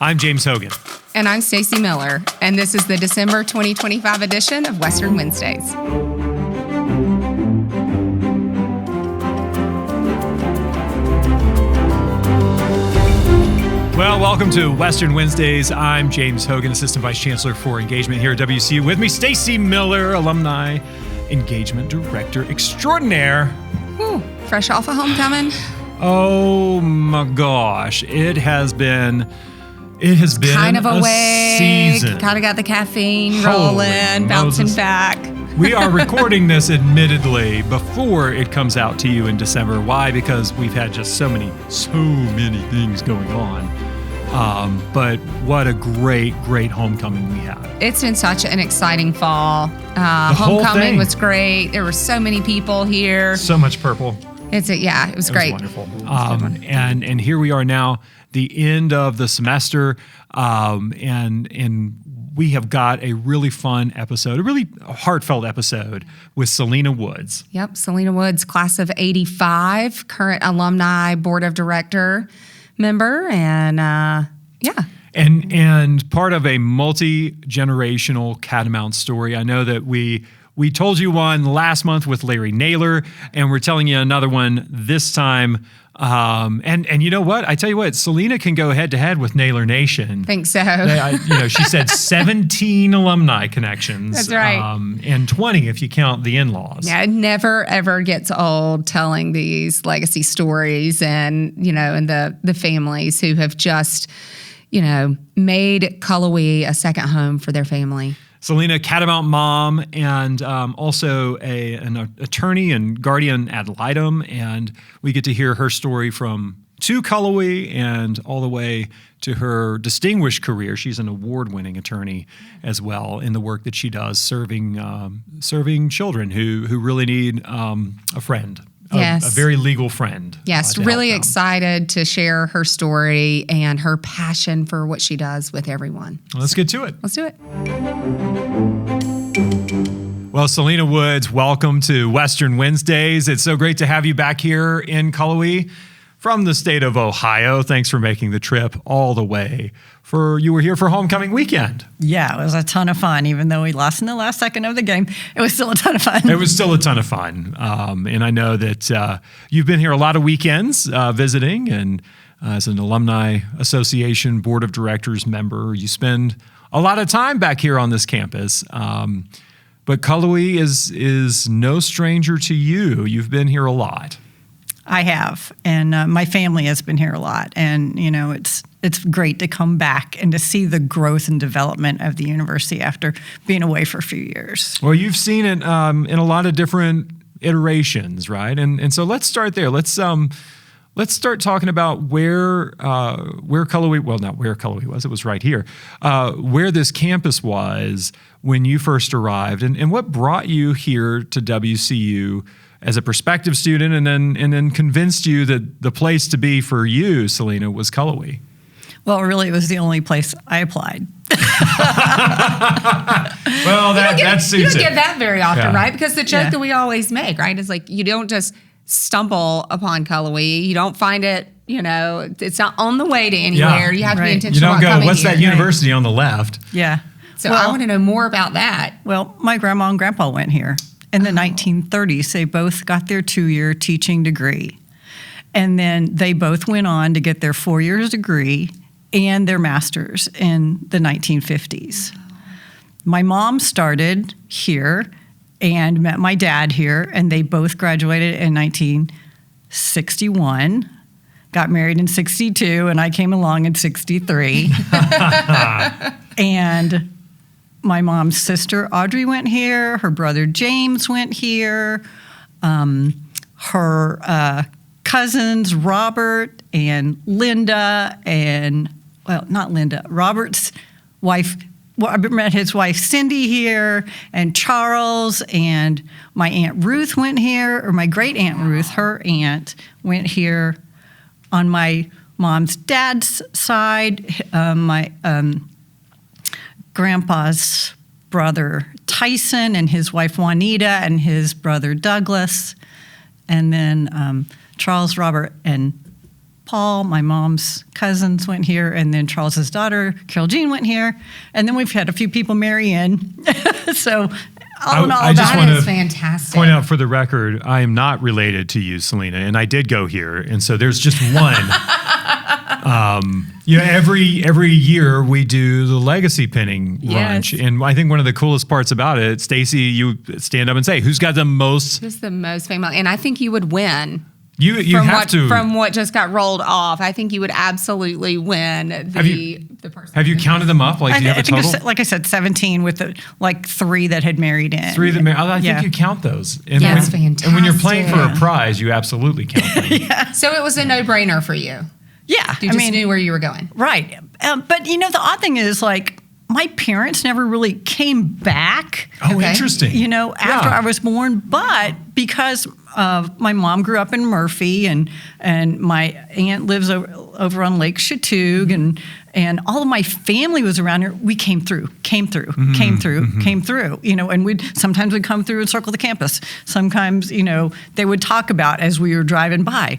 I'm James Hogan. And I'm Stacy Miller, and this is the December 2025 edition of Western Wednesdays. Well, welcome to Western Wednesdays. I'm James Hogan, Assistant Vice Chancellor for Engagement here at WCU. With me, Stacy Miller, Alumni Engagement Director Extraordinaire. Whew, fresh off of homecoming. Oh my gosh, it has been kind of awake, season. Kind of got the caffeine Holy rolling, bouncing Moses. back. We are recording this admittedly before it comes out to you in December. Why? Because we've had just so many things going on. But what a great homecoming we had. It's been such an exciting fall. Homecoming was great. There were so many people here. So much purple. It was great. It was wonderful. And here we are now, the end of the semester, and we have got a really fun episode, a really heartfelt episode with Selena Woods. Yep, Selena Woods, class of 85, current alumni board of director member, and And part of a multi-generational Catamount story. I know that we told you one last month with Larry Naylor, and we're telling you another one this time. And you know what? I tell you what, Selena can go head to head with Naylor Nation. Think so. She said 17 alumni connections. That's right. And 20 if you count the in-laws. Yeah, it never ever gets old telling these legacy stories and the families who have just, made Cullowhee a second home for their family. Selena, Catamount mom, and also an attorney and guardian ad litem, and we get to hear her story from Cullowhee and all the way to her distinguished career. She's an award-winning attorney as well in the work that she does, serving children who really need a friend. Yes. A very legal friend. Yes, really excited to share her story and her passion for what she does with everyone. Well, let's get to it. Let's do it. Well, Selena Woods, welcome to Western Wednesdays. It's so great to have you back here in Cullowhee from the state of Ohio. Thanks for making the trip all the way. You were here for homecoming weekend. Yeah, it was a ton of fun. Even though we lost in the last second of the game, it was still a ton of fun. It was still a ton of fun. And I know that you've been here a lot of weekends visiting, and as an Alumni Association Board of Directors member, you spend a lot of time back here on this campus. But Cullowhee is no stranger to you. You've been here a lot. I have, and my family has been here a lot. And, it's great to come back and to see the growth and development of the university after being away for a few years. Well, you've seen it in a lot of different iterations, right? And so let's start there. Let's start talking about where Cullowhee, well, not where Cullowhee was, it was right here, where this campus was when you first arrived, and what brought you here to WCU as a prospective student, and then convinced you that the place to be for you, Selena, was Cullowhee. Well, really, it was the only place I applied. Well, that suits it. You don't get that very often, Yeah. right? Because the joke that we always make, right, is like you don't just stumble upon Cullowhee. You don't find it, it's not on the way to anywhere. Yeah. You have to be Right. intentional You don't about go, coming what's here. that university on the left? Yeah. So I want to know more about that. Well, my grandma and grandpa went here in the 1930s. They both got their 2-year teaching degree. And then they both went on to get their 4-year degree and their master's in the 1950s. My mom started here and met my dad here, and they both graduated in 1961, got married in 62, and I came along in 63. And my mom's sister, Audrey, went here. Her brother, James, went here. Her cousins, Robert and Linda, and, well, not Linda, Robert's wife, I met his wife, Cindy, here, and Charles, and my Aunt Ruth went here, or my great Aunt Ruth, her aunt, went here. On my mom's dad's side, my grandpa's brother Tyson and his wife Juanita and his brother Douglas, and then Charles, Robert, and Paul, my mom's cousins went here, and then Charles's daughter, Carol Jean, went here. And then we've had a few people marry in. So all in all, I just That want is to fantastic. point out for the record, I am not related to you, Selena, and I did go here, and so there's just one. Every year we do the legacy pinning lunch, and I think one of the coolest parts about it, Stacy, you stand up and say, "Who's got the most?" Who's the most famous? And I think you would win. You have to. From what just got rolled off. I think you would absolutely win the person. Have you counted them up? Like, do you have a think total? it's, like I said, 17 with like 3 that had married in. 3 that I think you count those. And Yeah, it's And when you're playing for a fantastic. prize, you absolutely count them. So it was a no-brainer for you. Yeah. You just knew where you were going. Right. But, the odd thing is, like, my parents never really came back. Oh, Okay. interesting. After I was born, but because my mom grew up in Murphy and my aunt lives over on Lake Chatuge and all of my family was around here, we came through, and sometimes we'd come through and circle the campus. Sometimes, they would talk about as we were driving by,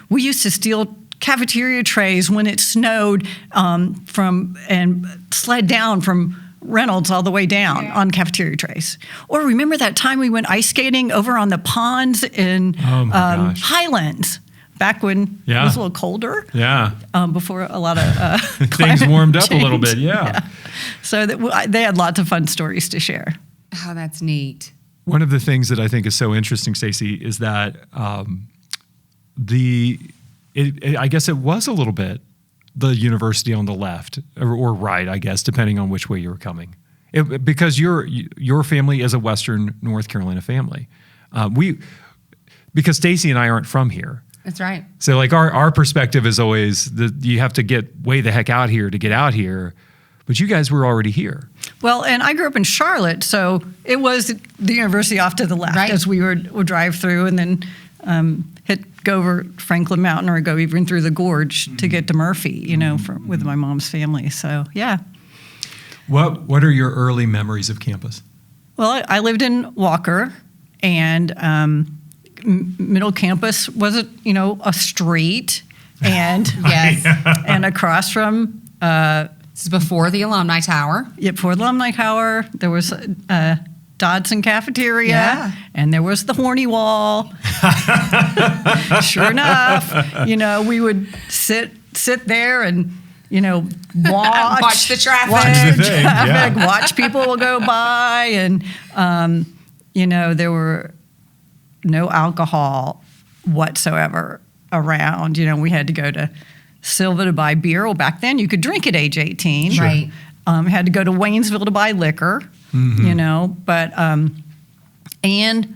we used to steal cafeteria trays when it snowed and sled down from Reynolds all the way down on cafeteria trays. Or remember that time we went ice skating over on the ponds in Highlands, back when it was a little colder. Yeah. Before a lot of Things warmed up change. a little bit, yeah. So they had lots of fun stories to share. Oh, that's neat. One of the things that I think is so interesting, Stacey, is that I guess it was a little bit the university on the left or right, I guess, depending on which way you were coming. Because your family is a Western North Carolina family. Because Stacey and I aren't from here. That's right. So like our perspective is always you have to get way the heck out here to get out here. But you guys were already here. Well, and I grew up in Charlotte, so it was the university off to the left as we would drive through and then go over Franklin Mountain or go even through the gorge to get to Murphy, with my mom's family. So, yeah. What are your early memories of campus? Well, I lived in Walker, and Middle Campus was a street, and and across from This is before the Alumni Tower. before the Alumni Tower, there was Dodson Cafeteria, and there was the Horny Wall. Sure enough, we would sit there and watch the traffic. Watch the thing, watch people go by, and there were no alcohol whatsoever around. We had to go to Silva to buy beer. Well, back then you could drink at age 18. Sure. Right. Had to go to Waynesville to buy liquor. But and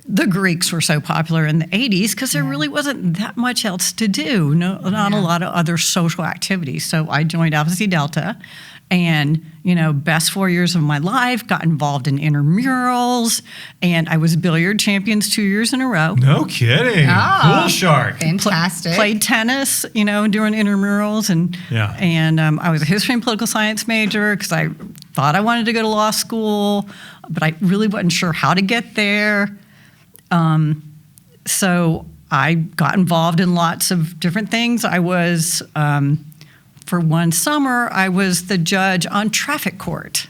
the Greeks were so popular in the 80s because there really wasn't that much else to do. Not a lot of other social activities. So I joined Alpha Psi Delta, and best 4 years of my life. Got involved in intramurals, and I was billiard champions 2 years in a row. No kidding. Oh. Cool shark. Fantastic. Played tennis, during intramurals, and I was a history and political science major because I thought I wanted to go to law school, but I really wasn't sure how to get there. So I got involved in lots of different things. I was, for one summer, I was the judge on traffic court.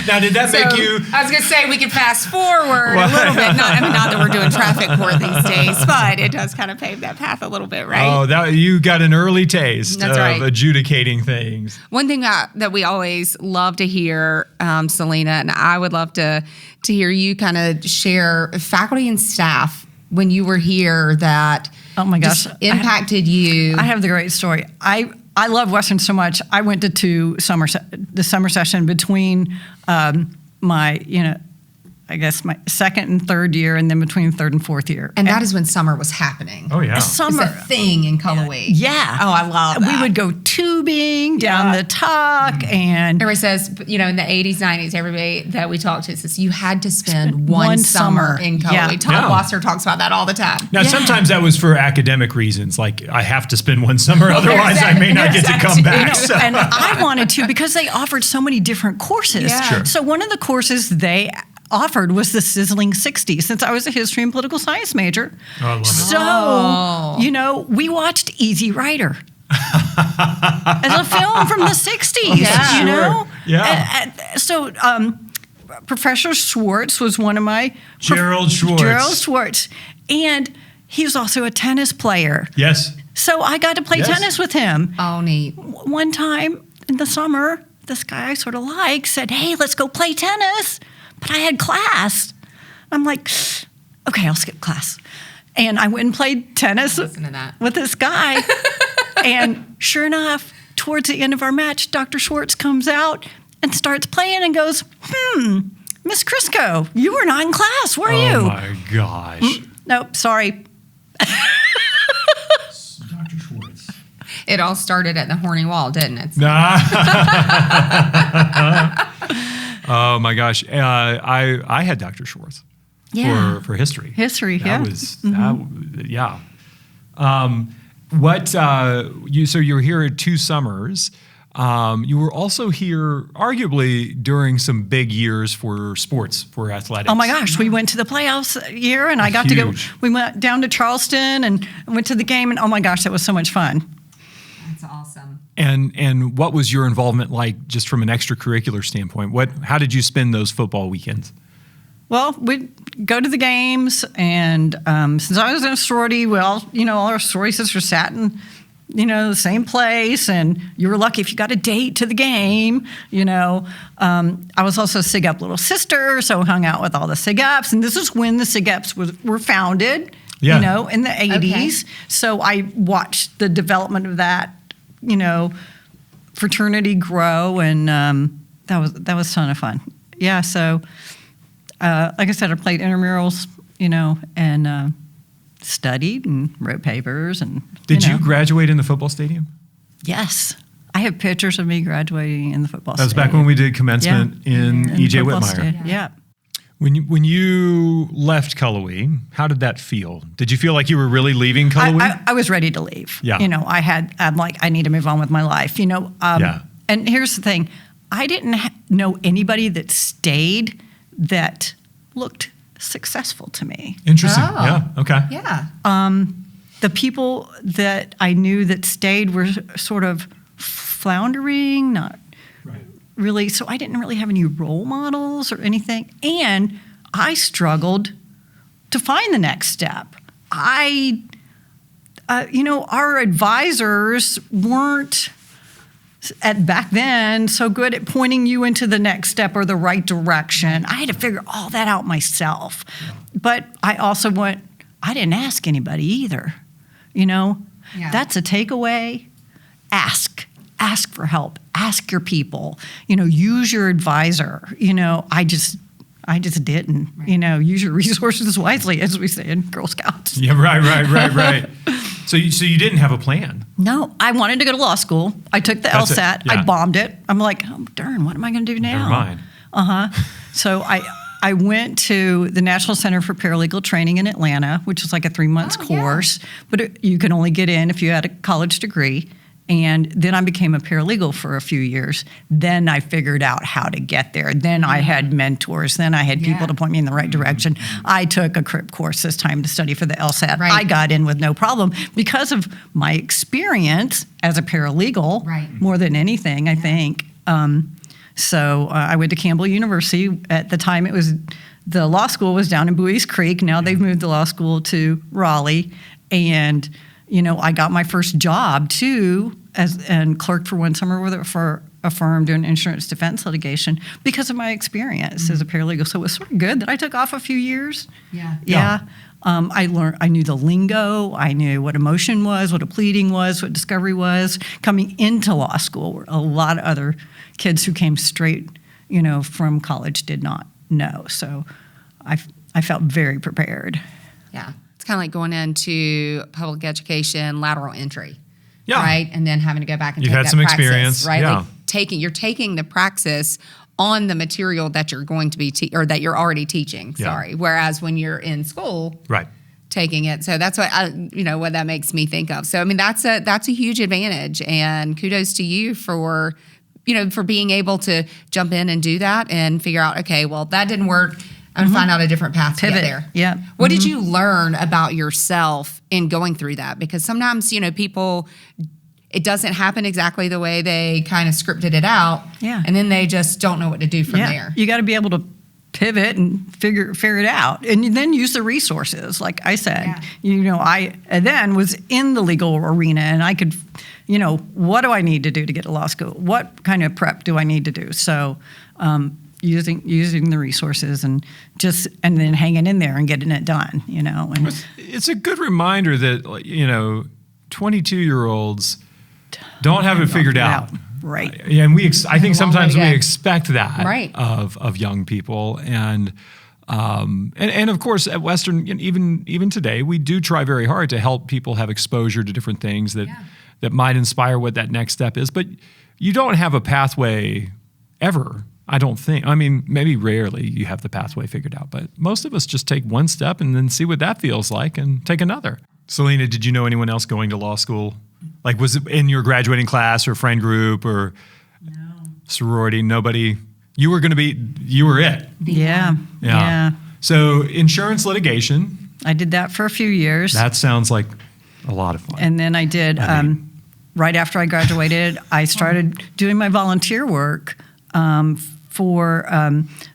Now, did that make you? I was going to say we could fast forward a little bit. Not that we're doing traffic court these days, but it does kind of pave that path a little bit, right? Oh, you got an early taste That's of right. adjudicating things. One thing that we always love to hear, Selena, and I would love to hear you kind of share faculty and staff when you were here that Oh my gosh, just impacted you. I have the great story. I love Western so much. I went to the summer session between my my second and third year, and then between third and fourth year. and that is when summer was happening. Oh yeah. It's Summer. a thing in Cullowhee. Yeah. Oh, I love that. We would go tubing down the Tuck, and Everybody says, in the 80s, 90s, everybody that we talked to says you had to spend one summer in Cullowhee. Yeah. Todd Yeah. Wasser talks about that all the time. Now, sometimes that was for academic reasons, like I have to spend one summer, otherwise I may not get to come back. So. and I wanted to because they offered so many different courses. Yeah. Sure. So one of the courses they offered was the Sizzling 60, since I was a history and political science major. Oh, I love it. So, we watched Easy Rider. As a film from the 60s, Yeah. you know? Yeah. So, Professor Schwartz was one of my... Gerald Schwartz. Gerald Schwartz. And he was also a tennis player. Yes. So I got to play Yes. tennis with him. Oh, neat. One time in the summer, this guy I sort of like said, hey, let's go play tennis. But I had class. I'm like, okay, I'll skip class. And I went and played tennis Listen to that. with this guy. And sure enough, towards the end of our match, Dr. Schwartz comes out and starts playing and goes, Miss Crisco, you were not in class, were you? Oh my gosh. Nope, sorry. Dr. Schwartz. It all started at the Horny Wall, didn't it? Oh my gosh. I had Dr. Schwartz Yeah. for history. History, that yeah. Was, yeah. So you were here 2 summers. You were also here arguably during some big years for sports, for athletics. Oh my gosh, we went to the playoffs year and I got to go. Huge. We went down to Charleston and went to the game and oh my gosh, that was so much fun. That's awesome. And what was your involvement like just from an extracurricular standpoint? How did you spend those football weekends? Well, we'd go to the games and since I was in a sorority, all our sorority sisters sat in, the same place and you were lucky if you got a date to the game, I was also a Sig Up little sister, so hung out with all the Sig Ups. And this is when the Sig Ups were founded, in the 80s. Okay. So I watched the development of that, fraternity grow, and that was a ton of fun. Yeah, so like I said, I played intramurals, and studied and wrote papers. And Did you graduate in the football stadium? Yes. I have pictures of me graduating in the football stadium. That was back when we did commencement in E.J. Whitmire. Yeah. When you left Cullowhee, how did that feel? Did you feel like you were really leaving Cullowhee? I was ready to leave. Yeah. I'm like, I need to move on with my life, Yeah. And here's the thing. I didn't know anybody that stayed that looked successful to me. Interesting. Oh. Yeah. Okay. Yeah. The people that I knew that stayed were sort of floundering, not Right. really. So I didn't really have any role models or anything. And I struggled to find the next step. Our advisors weren't back then so good at pointing you into the next step or the right direction. I had to figure all that out myself. But I also I didn't ask anybody either. Yeah. That's a takeaway. Ask for help. Ask your people. Use your advisor. I just didn't. Right. Use your resources wisely, as we say in Girl Scouts. Yeah. Right. So you didn't have a plan. No, I wanted to go to law school. I took the That's it, LSAT. yeah. I bombed it. I'm like, oh, darn, what am I going to do now? Never mind. So I went to the National Center for Paralegal Training in Atlanta, which was like a 3-month Oh, yeah. course, but you can only get in if you had a college degree. And then I became a paralegal for a few years. Then I figured out how to get there. Then I had mentors. Then I had people Yeah. to point me in the right direction. I took a CRIP course this time to study for the LSAT. Right. I got in with no problem because of my experience as a paralegal, Right. more than anything, I think. So I went to Campbell University. At the time, the law school was down in Buies Creek. Now they've moved the law school to Raleigh. And I got my first job too, and clerked for one summer for a firm doing insurance defense litigation because of my experience as a paralegal. So it was sort of good that I took off a few years. Yeah. Yeah. I knew the lingo. I knew what a motion was, what a pleading was, what discovery was. Coming into law school, where a lot of other kids who came straight, from college did not know. So I felt very prepared. Yeah. It's kind of like going into public education, lateral entry. Yeah. Right. And then having to go back and You've take had that some praxis, experience, right? yeah. Like you're taking the praxis on the material that you're going to be, or that you're already teaching. Yeah. Sorry. Whereas when you're in school, Right. taking it. So that's what what that makes me think of. So I mean that's a huge advantage, and kudos to you for being able to jump in and do that and figure out, okay, well, that didn't work. I'm gonna find out a different path to Pivot. get there. Yeah. What did you learn about yourself in going through that? Because sometimes, people, it doesn't happen exactly the way they kind of scripted it out. Yeah. And then they just don't know what to do from there. You got to be able to pivot and figure it out, and then use the resources. Like I said, I then was in the legal arena, and I could, what do I need to do to get to law school? What kind of prep do I need to do? So, using the resources and then hanging in there and getting it done. And It's a good reminder that 22-year-olds don't have it figured out. Right. Yeah, and I think a long sometimes way to we go. expect that Right. of young people, and of course at Western, even today, we do try very hard to help people have exposure to different things that might inspire what that next step is. But you don't have a pathway ever. I don't think. I mean, maybe rarely you have the pathway figured out, but most of us just take one step and then see what that feels like and take another. Selena, did you know anyone else going to law school? Like, was it in your graduating class or friend group or sorority? Nobody. You were it. Yeah. So insurance litigation. I did that for a few years. That sounds like a lot of fun. And then I did, right after I graduated, I started doing my volunteer work for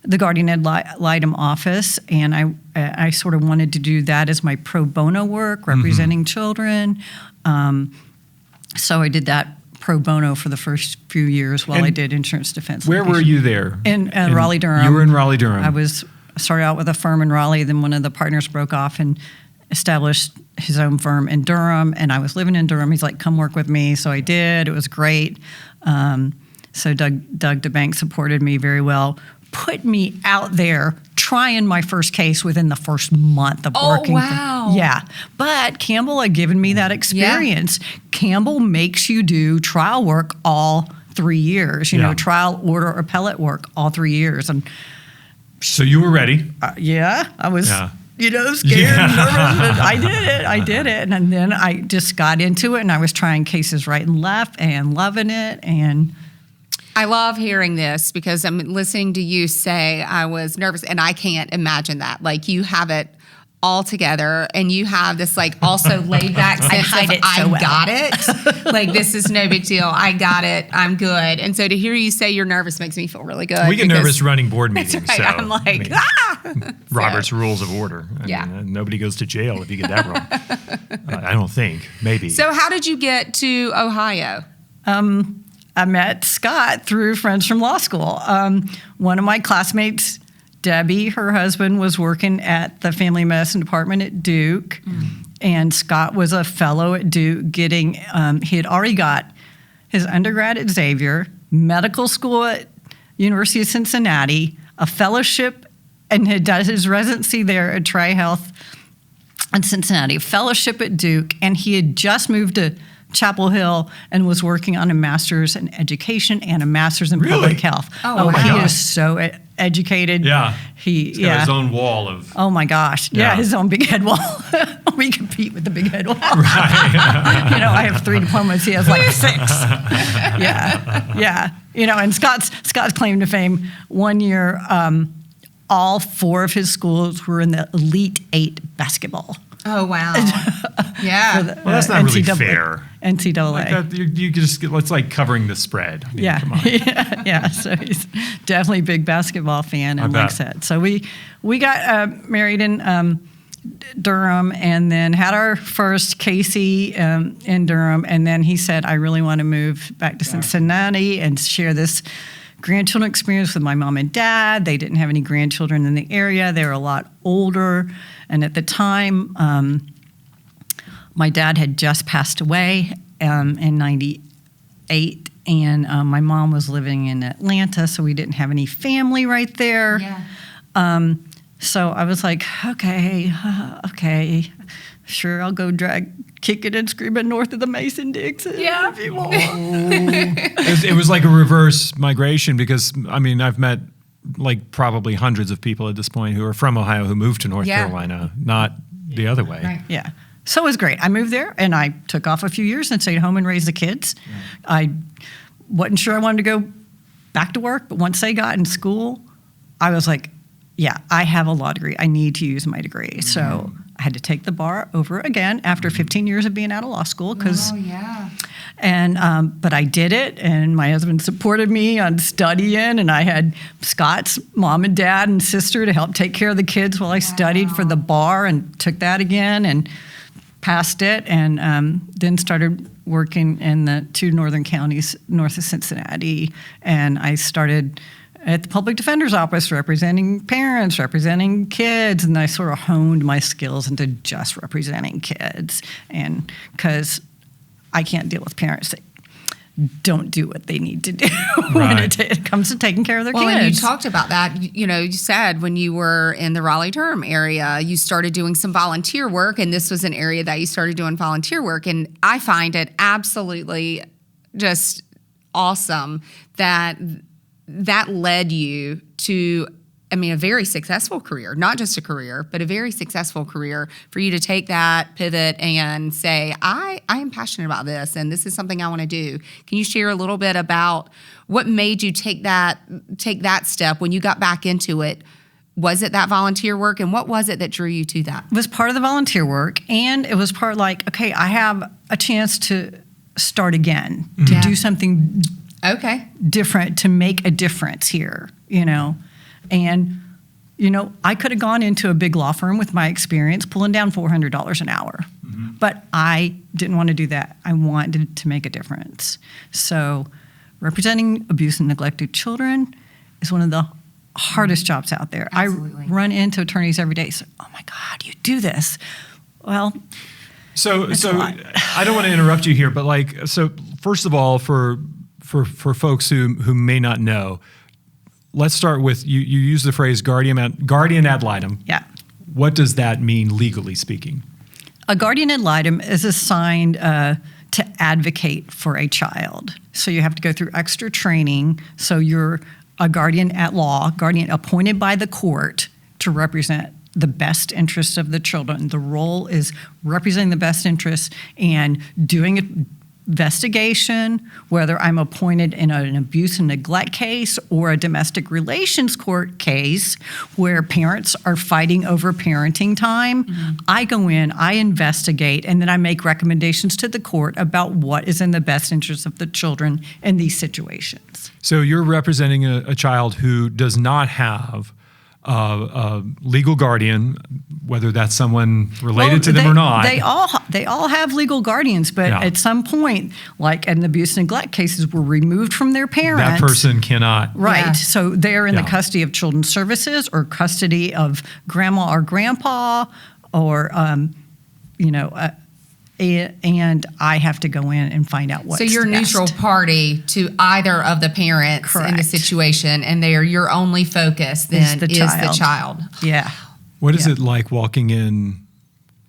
the Guardian Ad Litem office. And I sort of wanted to do that as my pro bono work, representing children. So I did that pro bono for the first few years while I did insurance defense. Where were you there? In Raleigh-Durham. You were in Raleigh-Durham. I started out with a firm in Raleigh, then one of the partners broke off and established his own firm in Durham, and I was living in Durham. He's like, come work with me. So I did. It was great. So Doug DeBank supported me very well, put me out there trying my first case within the first month of working. Wow. Yeah. But Campbell had given me that experience. Campbell makes you do trial work all 3 years, trial, order, appellate work all 3 years. And so you were ready. I was, scared Yeah. and nervous, but I did it. And then I just got into it, and I was trying cases right and left and loving it. And I love hearing this because I'm listening to you say I was nervous, and I can't imagine that. Like, you have it all together, and you have this also laid back sense hide of it so well. got it. Like, this is no big deal. I got it. I'm good. And so to hear you say you're nervous makes me feel really good. We get nervous running board meetings. That's right. So, I'm like, Robert's Rules of Order. Nobody goes to jail if you get that wrong. I don't think. Maybe. So how did you get to Ohio? I met Scott through friends from law school. One of my classmates, Debbie, her husband, was working at the family medicine department at Duke, and Scott was a fellow at Duke he had already got his undergrad at Xavier, medical school at University of Cincinnati, a fellowship, and had done his residency there at TriHealth in Cincinnati, a fellowship at Duke, and he had just moved to Chapel Hill and was working on a master's in education and a master's in public health. Oh, wow. He is so educated. Yeah. He's got his own wall of. Oh my gosh. Yeah, his own big head wall. We compete with the big head wall. Right. I have 3 diplomas. He has like 6. Yeah. And Scott's claim to fame, one year, all 4 of his schools were in the Elite 8 basketball. Oh, wow. Yeah. Well, that's not really fair. NCAA. Like that, you just it's like covering the spread. I mean, come on. Yeah. So he's definitely a big basketball fan, and like I said, so we got married in Durham, and then had our first Casey in Durham, and then he said, I really want to move back to Cincinnati and share this grandchildren experience with my mom and dad. They didn't have any grandchildren in the area. They were a lot older, and at the time, my dad had just passed away in 98, and my mom was living in Atlanta, so we didn't have any family right there. Yeah. So I was like, okay, sure, I'll go kicking and screaming north of the Mason-Dixon if you want. It was like a reverse migration because, I've met probably hundreds of people at this point who are from Ohio who moved to North Carolina, not the other way. Right. Yeah. So it was great. I moved there, and I took off a few years and stayed home and raised the kids. Yeah. I wasn't sure I wanted to go back to work, but once they got in school, I was like, yeah, I have a law degree. I need to use my degree. So I had to take the bar over again after 15 years of being out of law school because. Oh yeah. And but I did it, and my husband supported me on studying, and I had Scott's mom and dad and sister to help take care of the kids while I studied for the bar, and took that again and passed it, and then started working in the 2 northern counties north of Cincinnati, and I started at the public defender's office representing parents, representing kids, and I sort of honed my skills into just representing kids, and because I can't deal with parents that don't do what they need to do when it comes to taking care of their Well, kids. and you talked about that. You know, you said when you were in the Raleigh-Durham area, you started doing some volunteer work, and this was an area that you started doing volunteer work. And I find it absolutely just awesome that that led you to, I mean, a very successful career, not just a career, but a very successful career for you to take that pivot and say, I am passionate about this and this is something I want to do. Can you share a little bit about what made you take that step when you got back into it? Was it that volunteer work, and what was it that drew you to that? It was part of the volunteer work, and it was part like, okay, I have a chance to start again, to do something different, to make a difference here, you know. And, you know, I could have gone into a big law firm with my experience pulling down $400 an hour, but I didn't want to do that. I wanted to make a difference. So representing abused and neglected children is one of the hardest jobs out there. Absolutely. I run into attorneys every day. So, oh my God, you do this. Well, So I don't want to interrupt you here, but so first of all, for folks who may not know, let's start with you use the phrase guardian ad litem. yeah. What does that mean legally speaking? A guardian ad litem is assigned to advocate for a child. So you have to go through extra training. So you're a guardian at law, guardian appointed by the court to represent the best interests of the children. The role is representing the best interests and doing investigation, whether I'm appointed in an abuse and neglect case or a domestic relations court case where parents are fighting over parenting time. I go in, I investigate, and then I make recommendations to the court about what is in the best interest of the children in these situations. So you're representing a child who does not have a legal guardian, whether that's someone related to them or not. They all have legal guardians, but Yeah. at some point, like in abuse and neglect cases, were removed from their parents. That person cannot. Right. Yeah. So they're in the Yeah. custody of Children's Services or custody of grandma or grandpa, or and I have to go in and find out what's So you're a best. neutral party to either of the parents in the Correct. situation, and they are your only focus then the is the child. Yeah. What is Yeah. it like walking in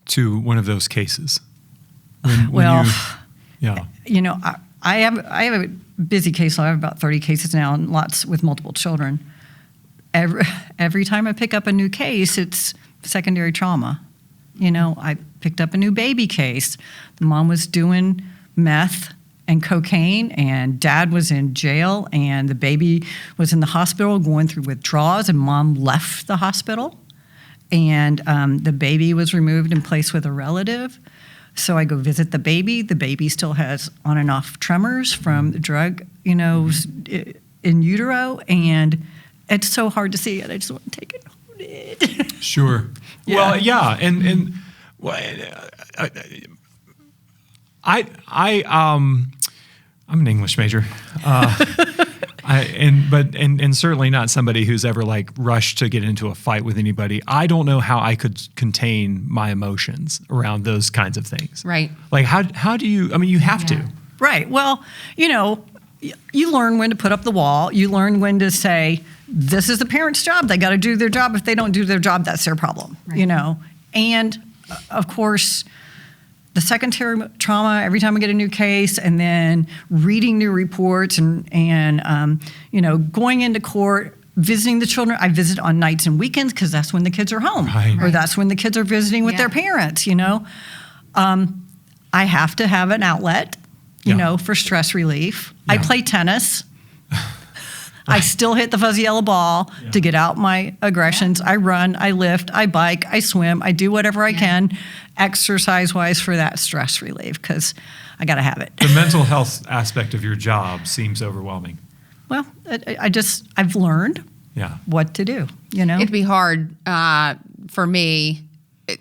to one of those cases? When Well, yeah. you know, I have a busy case. I have about 30 cases now, and lots with multiple children. Every time I pick up a new case, it's secondary trauma. You know, I picked up a new baby case. The mom was doing meth and cocaine, and dad was in jail, and the baby was in the hospital going through withdrawals, and mom left the hospital, and the baby was removed and placed with a relative. So I go visit the baby. The baby still has on and off tremors from the drug, you know, in utero, and it's so hard to see it. I just want to take it. Sure. Yeah. Well, yeah, and I'm an English major, and certainly not somebody who's ever like rushed to get into a fight with anybody. I don't know how I could contain my emotions around those kinds of things. Right. Like how do you? I mean, you have to. Right. Well, you know, you learn when to put up the wall. You learn when to say, this is the parent's job. They got to do their job. If they don't do their job, that's their problem, you know. And, of course, the secondary trauma, every time I get a new case, and then reading new reports and you know, going into court, visiting the children. I visit on nights and weekends because that's when the kids are home. Right. Or that's when the kids are visiting with Yeah. their parents, you know. I have to have an outlet, you Yeah. know, for stress relief. I Yeah. play tennis. I still hit the fuzzy yellow ball to get out my aggressions. I run, I lift, I bike, I swim, I do whatever I can exercise-wise for that stress relief because I got to have it. The mental health aspect of your job seems overwhelming. Well, I've learned Yeah. what to do, you know? It'd be hard for me,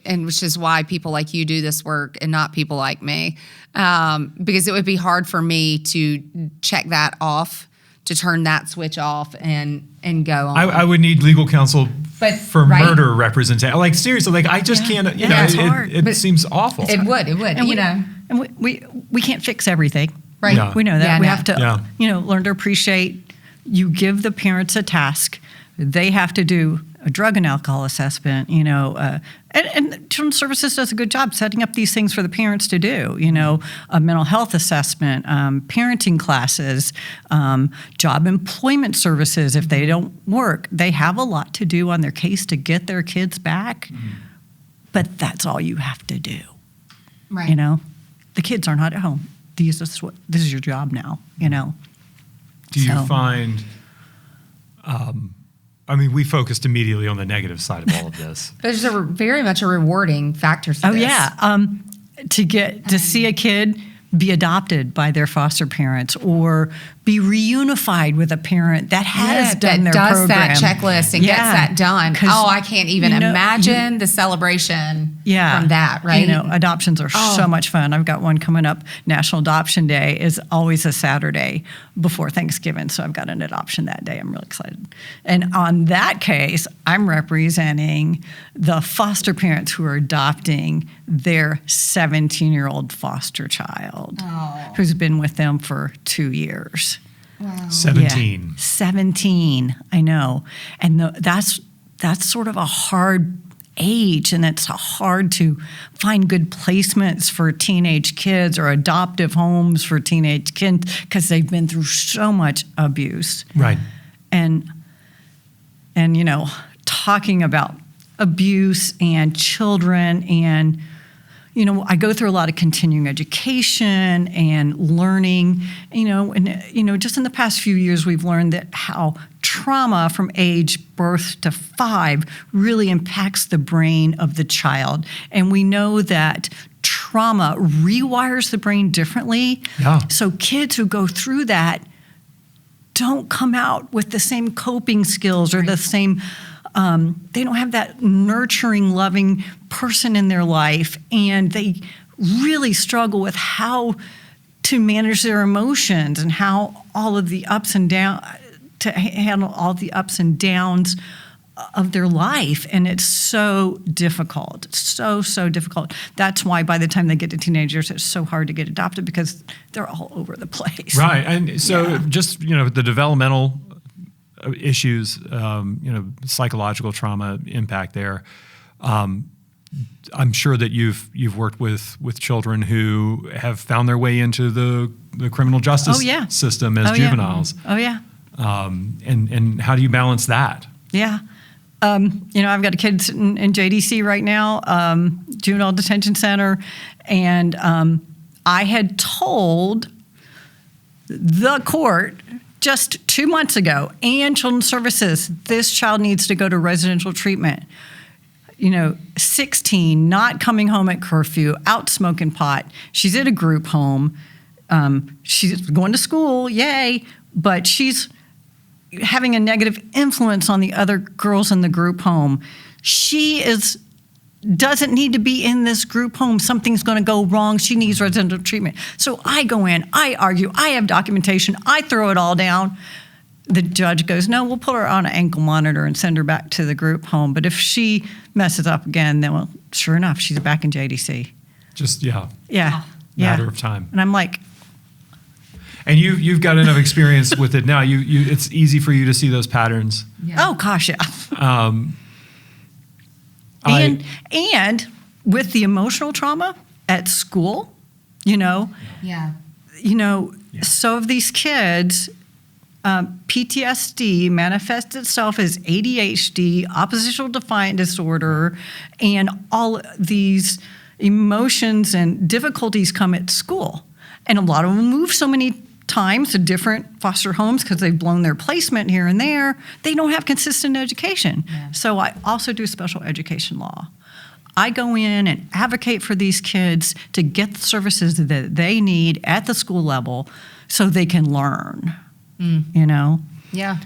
and which is why people like you do this work and not people like me, because it would be hard for me to check that off, to turn that switch off and go on. I would need legal counsel But- for right. murder representation. Like seriously, like I just can't. You know, it's hard. it seems awful. It would, And you know. And we can't fix everything. Right. Yeah. We know that. Yeah, we no. have to, Yeah. learn to appreciate. You give the parents a task. They have to do a drug and alcohol assessment, and Children's Services does a good job setting up these things for the parents to do, a mental health assessment, parenting classes, job employment services if they don't work. They have a lot to do on their case to get their kids back, but that's all you have to do. Right. The kids are not at home. This is your job now, Do you So- find? We focused immediately on the negative side of all of this. There's very much a rewarding factor to Oh this. yeah, to see a kid be adopted by their foster parents or be reunified with a parent that has done their does program. that checklist and gets that done. 'Cause, Oh, I can't even you know, imagine the celebration Yeah. from that, right? Adoptions are so much fun. I've got one coming up. National Adoption Day is always a Saturday before Thanksgiving, so I've got an adoption that day. I'm really excited. And on that case, I'm representing the foster parents who are adopting their 17-year-old foster child who's been with them for 2 years. 17. Yeah, 17, I know. And that's sort of a hard age, and it's hard to find good placements for teenage kids or adoptive homes for teenage kids because they've been through so much abuse. Right. And talking about abuse and children and I go through a lot of continuing education and learning, just in the past few years, we've learned that how trauma from age birth to 5 really impacts the brain of the child. And we know that trauma rewires the brain differently. Yeah. So kids who go through that don't come out with the same coping skills or the same they don't have that nurturing, loving person in their life, and they really struggle with how to manage their emotions and how all of the ups and downs, to handle all the ups and downs of their life. And it's so difficult. It's so difficult. That's why by the time they get to teenagers, it's so hard to get adopted because they're all over the place. Right. And so just, the developmental issues, psychological trauma impact there. I'm sure that you've worked with children who have found their way into the criminal justice system as juveniles. Oh yeah. And how do you balance that? Yeah. I've got a kid sitting in JDC right now, Juvenile Detention Center, and I had told the court just 2 months ago and Children's Services, this child needs to go to residential treatment. 16, not coming home at curfew, out smoking pot. She's at a group home. She's going to school, yay, but she's having a negative influence on the other girls in the group home. She doesn't need to be in this group home. Something's going to go wrong. She needs residential treatment. So I go in, I argue, I have documentation, I throw it all down. The judge goes, no, we'll put her on an ankle monitor and send her back to the group home. But if she messes up again, then, well, sure enough, she's back in JDC. Just, Yeah. matter of time. And I'm like, and you've got enough experience with it now. It's easy for you to see those patterns. oh, gosh, yeah. I- And with the emotional trauma at school, Yeah. so of these kids, PTSD manifests itself as ADHD, oppositional defiant disorder, and all these emotions and difficulties come at school. And a lot of them move so many times to different foster homes because they've blown their placement here and there. They don't have consistent education. Yeah. So I also do special education law. I go in and advocate for these kids to get the services that they need at the school level so they can learn, you know? Yeah.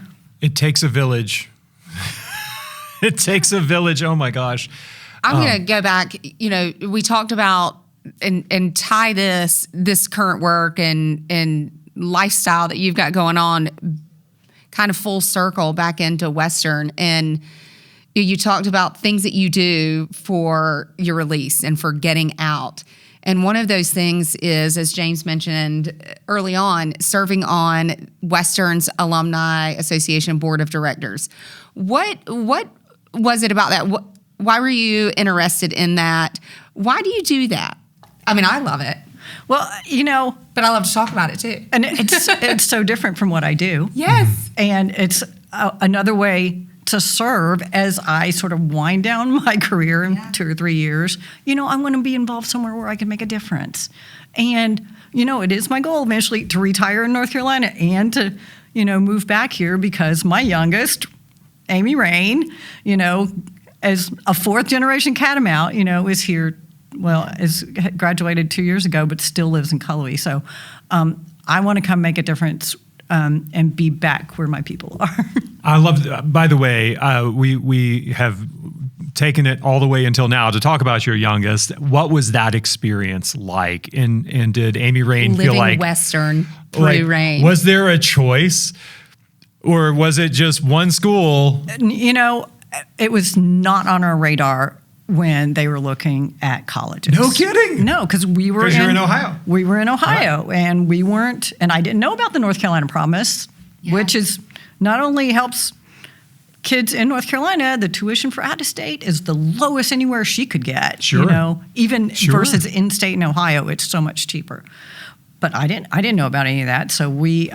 It takes a village. It takes a village. Oh my gosh. I'm going to go back. You know, we talked about and tie this current work and lifestyle that you've got going on kind of full circle back into Western. And you talked about things that you do for your release and for getting out. And one of those things is, as James mentioned early on, serving on Western's Alumni Association Board of Directors. What was it about that? Why were you interested in that? Why do you do that? I mean, I love it, Well, you know, but I love to talk about it too. and it's so different from what I do. Yes. And it's another way to serve as I sort of wind down my career in 2 or 3 years. You know, I want to be involved somewhere where I can make a difference. And, you know, it is my goal eventually to retire in North Carolina and to, you know, move back here because my youngest, Amy Rain, you know, as a 4th generation Catamount, you know, is here, is graduated 2 years ago, but still lives in Cullowhee. So I want to come make a difference and be back where my people are. I love, by the way, we have taken it all the way until now to talk about your youngest. What was that experience like? And did Amy Rain feel Living like Western through Rain? Was there a choice, or was it just one school? You know, it was not on our radar when they were looking at colleges. No kidding. No, because we were 'Cause you're in Ohio. We were in Ohio, and we weren't. And I didn't know about the North Carolina Promise, which is not only helps kids in North Carolina. The tuition for out of state is the lowest anywhere she could get. Sure. You know, even Sure. versus in state in Ohio, it's so much cheaper. But I didn't know about any of that. So we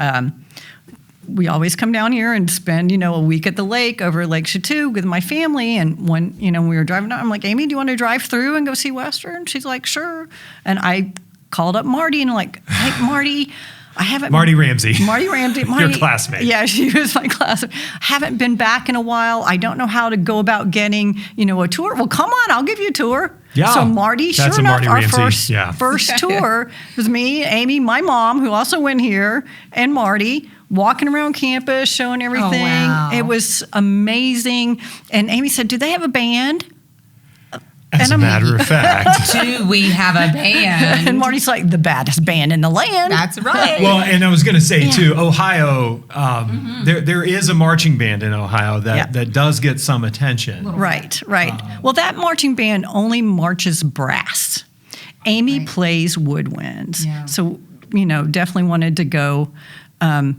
always come down here and spend, you know, a week at the lake over Lake Chateau with my family. And when, you know, we were driving down, I'm like, Amy, do you want to drive through and go see Western? She's like, sure. And I called up Marty and I'm like, hey, Marty, I haven't. Marty Ramsey. Marty Ramsey. Your classmate. Yeah, she was my classmate. Haven't been back in a while. I don't know how to go about getting, you know, a tour. Well, come on, I'll give you a tour. Yeah. So Marty, That's sure a enough, Marty our Ramsey, first tour was me, Amy, my mom, who also went here, and Marty, walking around campus, showing everything. wow. It was amazing. And Amy said, do they have a band? As And a I'm- matter of fact. Do we have a band? And Marty's like, the baddest band in the land. That's right. Well, and I was going to say too, Ohio. There is a marching band in Ohio that does get some attention. Right. Well, that marching band only marches brass. Amy plays woodwinds. Yeah. So, you know, definitely wanted to go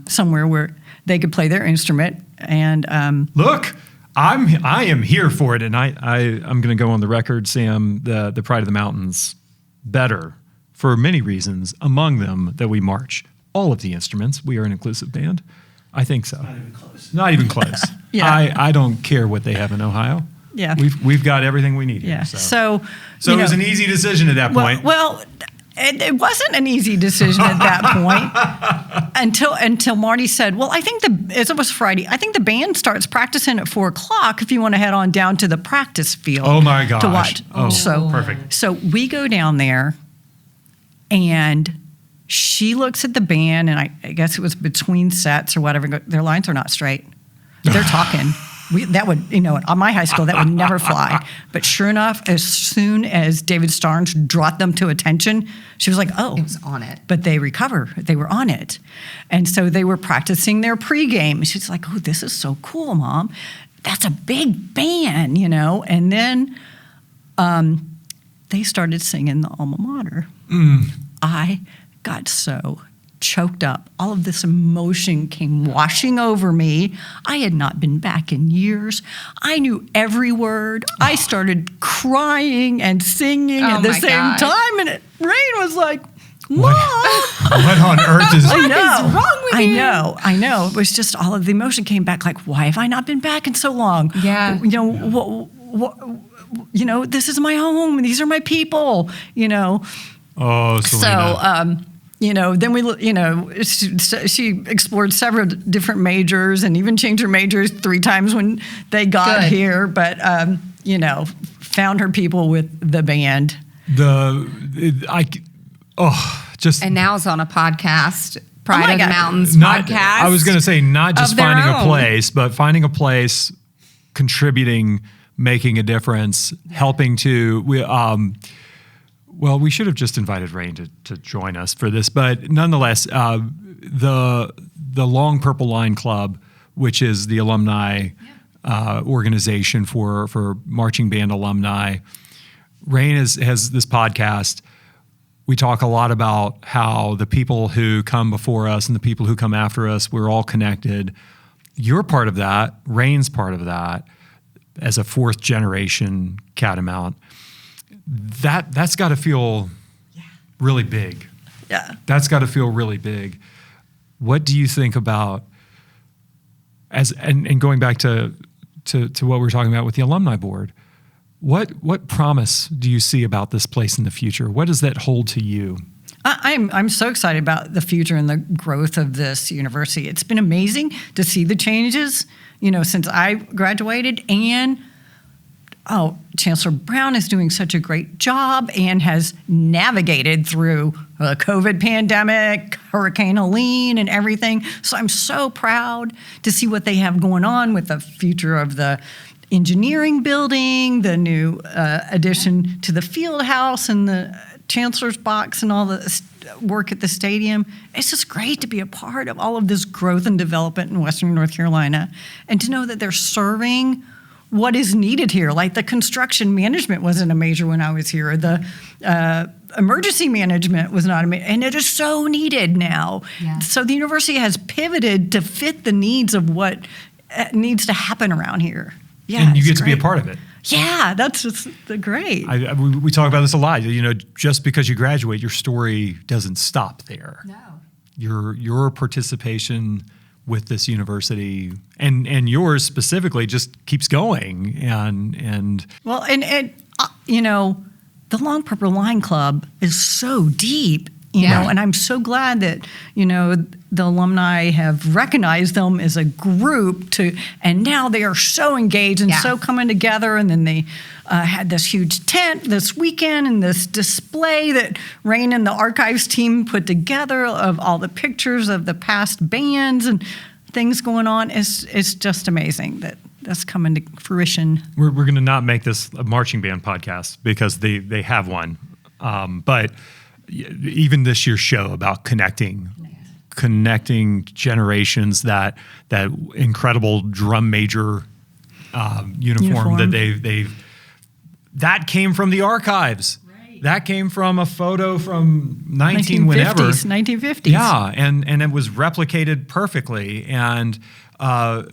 somewhere where they could play their instrument. And Look, I am here for it, and I'm going to go on the record, Sam. The Pride of the Mountains better for many reasons. Among them, that we march all of the instruments. We are an inclusive band. I think so. Not even close. Not even close. Yeah. I don't care what they have in Ohio. Yeah. We've got everything we need yeah. here. So So you it was know, an easy decision at that point. Well, it wasn't an easy decision at that point until Marty said, "Well, I think it was Friday. I think the band starts practicing at 4:00 if you want to head on down to the practice field." Oh my gosh. To watch. Oh, so perfect. So we go down there, and she looks at the band, and I guess it was between sets or whatever. Their lines are not straight. They're talking. That would, you know, on my high school, that would never fly. But sure enough, as soon as David Starnes brought them to attention, she was like, oh. It was on it. But they recover. They were on it. And so they were practicing their pregame. She's like, oh, this is so cool, Mom. That's a big band, you know. And then they started singing the alma mater. I got so choked up. All of this emotion came washing over me. I had not been back in years. I knew every word. I started crying and singing at the my same gosh. time. And Rain was like, Mom. What on earth is? I know. is wrong with I you? know. It was just all of the emotion came back. Like, why have I not been back in so long? Yeah. You know, you know, this is my home. These are my people. You know. Oh, Selena. So, then she explored several different majors and even changed her majors 3 times when they got Good. here. But, found her people with the band. And now it's on a podcast, Pride my of the God. Mountains Not, podcast. I was going to say not just of their finding a own. place, but finding a place, contributing, making a difference, helping to. We should have just invited Rain to join us for this, but nonetheless, the Long Purple Line Club, which is the alumni organization for marching band alumni. Rain has this podcast. We talk a lot about how the people who come before us and the people who come after us, we're all connected. You're part of that. Rain's part of that as a 4th generation Catamount. That's got to feel really big. Yeah. That's got to feel really big. What do you think about and going back to what we were talking about with the alumni board? What promise do you see about this place in the future? What does that hold to you? I'm so excited about the future and the growth of this university. It's been amazing to see the changes, since I graduated. And Chancellor Brown is doing such a great job and has navigated through the COVID pandemic, Hurricane Helene, and everything. So I'm so proud to see what they have going on with the future of the engineering building, the new addition to the field house and the chancellor's box and all the work at the stadium. It's just great to be a part of all of this growth and development in Western North Carolina and to know that they're serving what is needed here. Like the construction management wasn't a major when I was here. The emergency management was not a major, and it is so needed now. Yeah. So the university has pivoted to fit the needs of what needs to happen around here. Yeah, And you it's get to be a great. part of it. Yeah, that's just great. We talk about this a lot. Just because you graduate, your story doesn't stop there. No. Your participation with this university and yours specifically just keeps going. And Well, and the Long Purple Line Club is so deep, Yeah. and I'm so glad that, the alumni have recognized them as a group and now they are so engaged and Yeah. so coming together. And then they had this huge tent this weekend and this display that Rain and the archives team put together of all the pictures of the past bands and things going on. It's just amazing that that's coming to fruition. we're going to not make this a marching band podcast because they have one. But even this year's show about connecting generations, that incredible drum major uniform that they've that came from the archives. Right. That came from a photo from 1950s. Yeah, and it was replicated perfectly. And golly,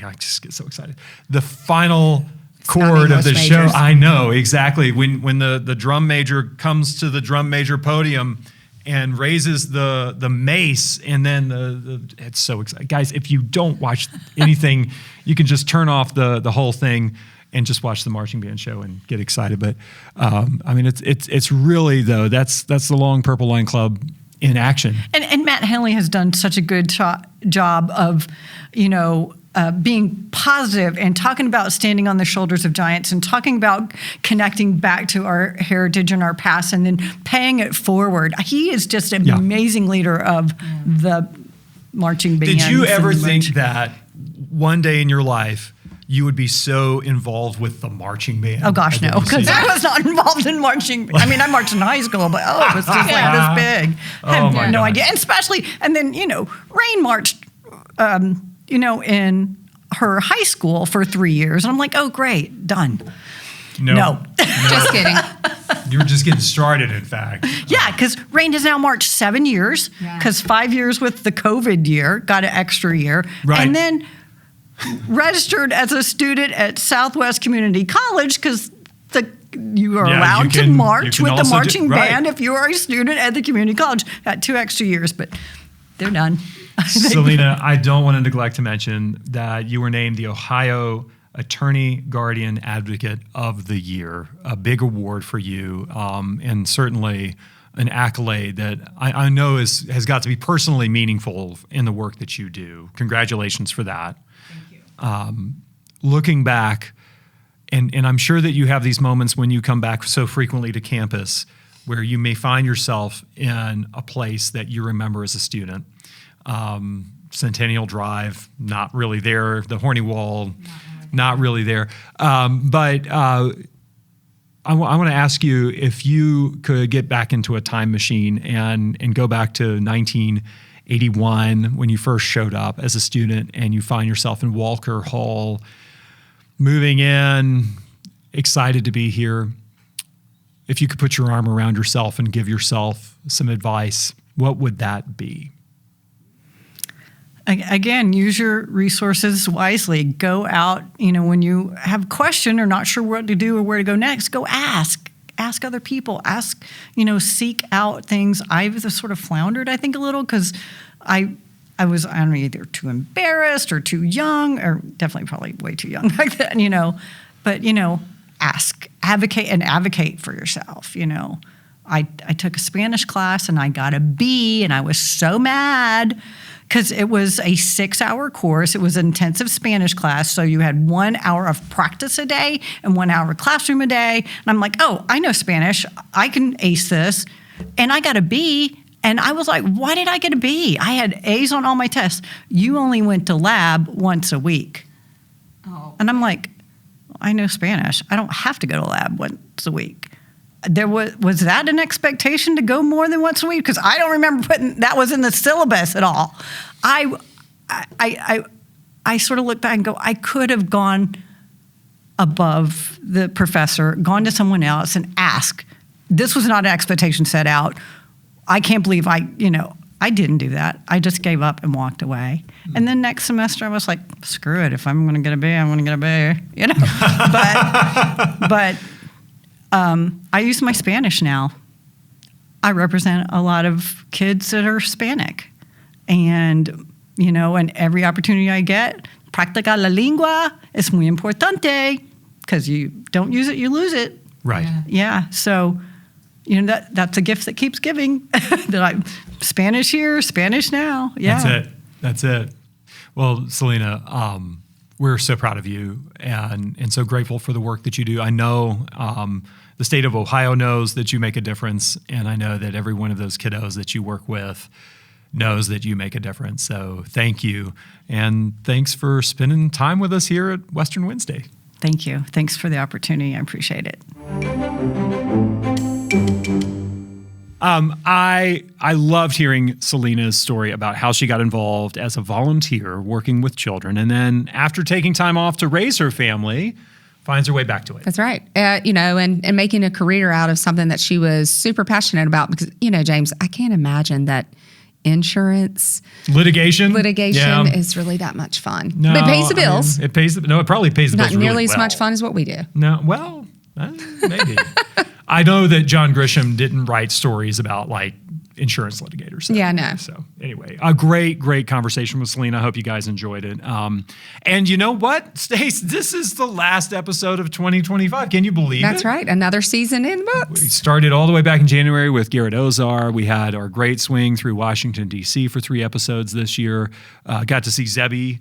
I just get so excited. The final chord of most the show. majors. I know, exactly. When the drum major comes to the drum major podium and raises the mace, and then it's so exciting. Guys, if you don't watch anything, you can just turn off the whole thing and just watch the marching band show and get excited. But it's really, though, that's the Long Purple Line Club in action. And Matt Henley has done such a good job of, being positive and talking about standing on the shoulders of giants and talking about connecting back to our heritage and our past and then paying it forward. He is just an amazing leader of the marching band. Did you ever think that one day in your life you would be so involved with the marching band? Oh, gosh, no, because I was not involved in marching. I mean, I marched in high school, but it was just like this big. I Oh, had my no God. idea. And especially, and then, Rain marched, in her high school for 3 years. And I'm like, oh, great, done. No. Just kidding. You were just getting started, in fact. Yeah, because Rain has now marched 7 years, Yeah. because 5 years with the COVID year, got an extra year. Right. And then registered as a student at Southwest Community College because you are Yeah, allowed you to can march with the also marching right. band if you are a student at the community college. Got 2 extra years, but they're done. Selena, I don't want to neglect to mention that you were named the Ohio Attorney Guardian Advocate of the Year, a big award for you, and certainly an accolade that I know has got to be personally meaningful in the work that you do. Congratulations for that. Thank you. Looking back, and I'm sure that you have these moments when you come back so frequently to campus where you may find yourself in a place that you remember as a student. Centennial Drive, not really there. The Horny Wall, not really there. But I want to ask you if you could get back into a time machine and go back to 1981 when you first showed up as a student and you find yourself in Walker Hall, moving in, excited to be here. If you could put your arm around yourself and give yourself some advice, what would that be? Again, use your resources wisely. Go out, when you have a question or not sure what to do or where to go next, go ask. Ask other people. Ask, seek out things. I've sort of floundered, I think, a little because I was, I don't know, either too embarrassed or too young, or definitely probably way too young back then, But, ask, advocate for yourself, I took a Spanish class and I got a B and I was so mad because it was a 6-hour course. It was an intensive Spanish class. So you had 1 hour of practice a day and 1 hour of classroom a day. And I'm like, oh, I know Spanish. I can ace this. And I got a B. And I was like, why did I get a B? I had A's on all my tests. You only went to lab once a week. Oh. And I'm like, I know Spanish. I don't have to go to lab once a week. There was that an expectation to go more than once a week? Because I don't remember putting that was in the syllabus at all. I sort of look back and go, I could have gone above the professor, gone to someone else and asked. This was not an expectation set out. I can't believe I didn't do that. I just gave up and walked away. Mm-hmm. And then next semester I was like, screw it. If I'm going to get a B, I'm going to get a B. But I use my Spanish now. I represent a lot of kids that are Hispanic. And, and every opportunity I get, practica la lengua es muy importante, because you don't use it, you lose it. Right. Yeah. So, that's a gift that keeps giving. Spanish here, Spanish now. Yeah. That's it. Well, Selena, we're so proud of you and so grateful for the work that you do. I know the state of Ohio knows that you make a difference, and I know that every one of those kiddos that you work with knows that you make a difference. So thank you, and thanks for spending time with us here at Western Wednesday. Thank you. Thanks for the opportunity. I appreciate it. I loved hearing Selena's story about how she got involved as a volunteer working with children, and then after taking time off to raise her family, finds her way back to it. That's right. And making a career out of something that she was super passionate about because, James, I can't imagine that insurance litigation is really that much fun. No, but it pays the bills. It probably pays the bills. Not nearly really as well. much fun as what we do. No, well, maybe. I know that John Grisham didn't write stories about insurance litigators. So. Yeah, I know. So anyway, a great conversation with Selena. I hope you guys enjoyed it. And you know what, Stace? This is the last episode of 2025. Can you believe it? That's right. Another season in the books. We started all the way back in January with Garrett Ozar. We had our great swing through Washington, D.C. for 3 episodes this year. Got to see Zebby.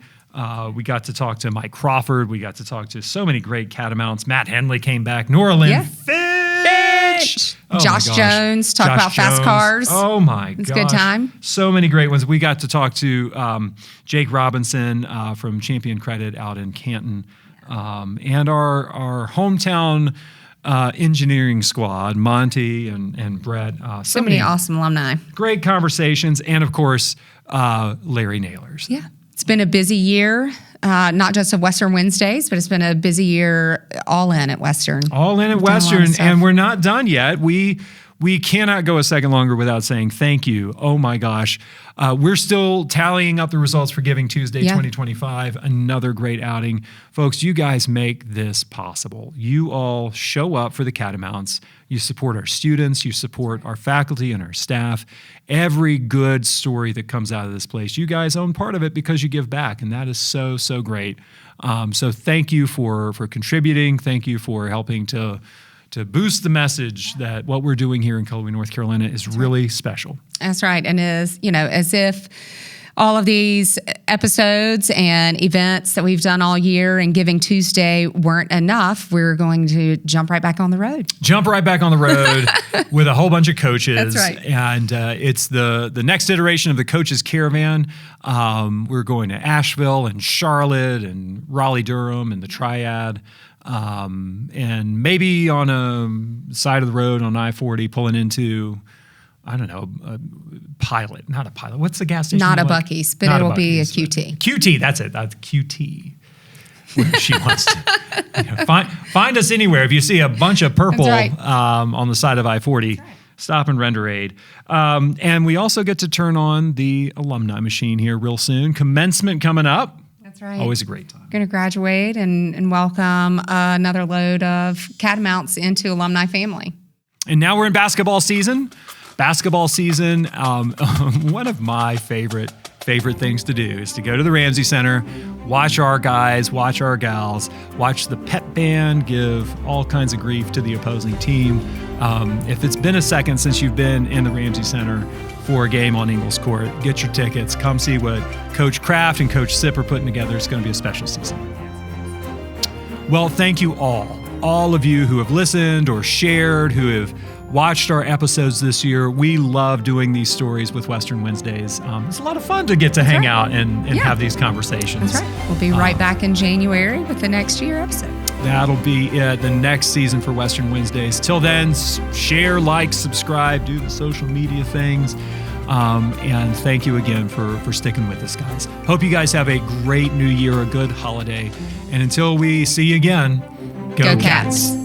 We got to talk to Mike Crawford. We got to talk to so many great catamounts. Matt Henley came back. Nora Lynn Fitch. Oh Josh Jones. Talk about fast cars. Oh my gosh. It's a good time. So many great ones. We got to talk to Jake Robinson from Champion Credit out in Canton. And our hometown engineering squad, Monty and Brett. So many awesome alumni. Great conversations. And of course, Larry Nailers. Yeah. It's been a busy year, not just of Western Wednesdays, but it's been a busy year all in at Western. All in at Western, and we're not done yet. We cannot go a second longer without saying thank you. Oh my gosh. We're still tallying up the results for Giving Tuesday 2025. Another great outing. Folks, you guys make this possible. You all show up for the Catamounts. You support our students. You support our faculty and our staff. Every good story that comes out of this place, you guys own part of it because you give back, and that is so, so great. So thank you for contributing. Thank you for helping to boost the message that what we're doing here in Cullowhee, North Carolina is really special. That's right. And as if all of these episodes and events that we've done all year and Giving Tuesday weren't enough, we're going to jump right back on the road. Jump right back on the road with a whole bunch of coaches. That's right. And it's the next iteration of the Coaches Caravan. We're going to Asheville and Charlotte and Raleigh-Durham and the Triad. And maybe on a side of the road on I-40 pulling into, I don't know, not a Pilot. What's the gas station? Not a Buc-ee's, but it'll be a QT. QT, that's it. That's QT. Where she wants to. Find us anywhere. If you see a bunch of purple That's right. On the side of I-40, stop and render aid. And we also get to turn on the alumni machine here real soon. Commencement coming up. That's right. Always a great time. Going to graduate and welcome another load of Catamounts into alumni family. And now we're in basketball season. One of my favorite things to do is to go to the Ramsey Center, watch our guys, watch our gals, watch the pep band give all kinds of grief to the opposing team. If it's been a second since you've been in the Ramsey Center for a game on Ingalls Court, get your tickets. Come see what Coach Kraft and Coach Sipp are putting together. It's going to be a special season. Well, thank you all of you who have listened or shared, who have watched our episodes this year. We love doing these stories with Western Wednesdays. It's a lot of fun to get to hang out and have these conversations. That's right. We'll be right back in January with the next year episode. That'll be it, the next season for Western Wednesdays. Till then, share, like, subscribe, do the social media things. And thank you again for sticking with us, guys. Hope you guys have a great new year, a good holiday. And until we see you again, Go Cats.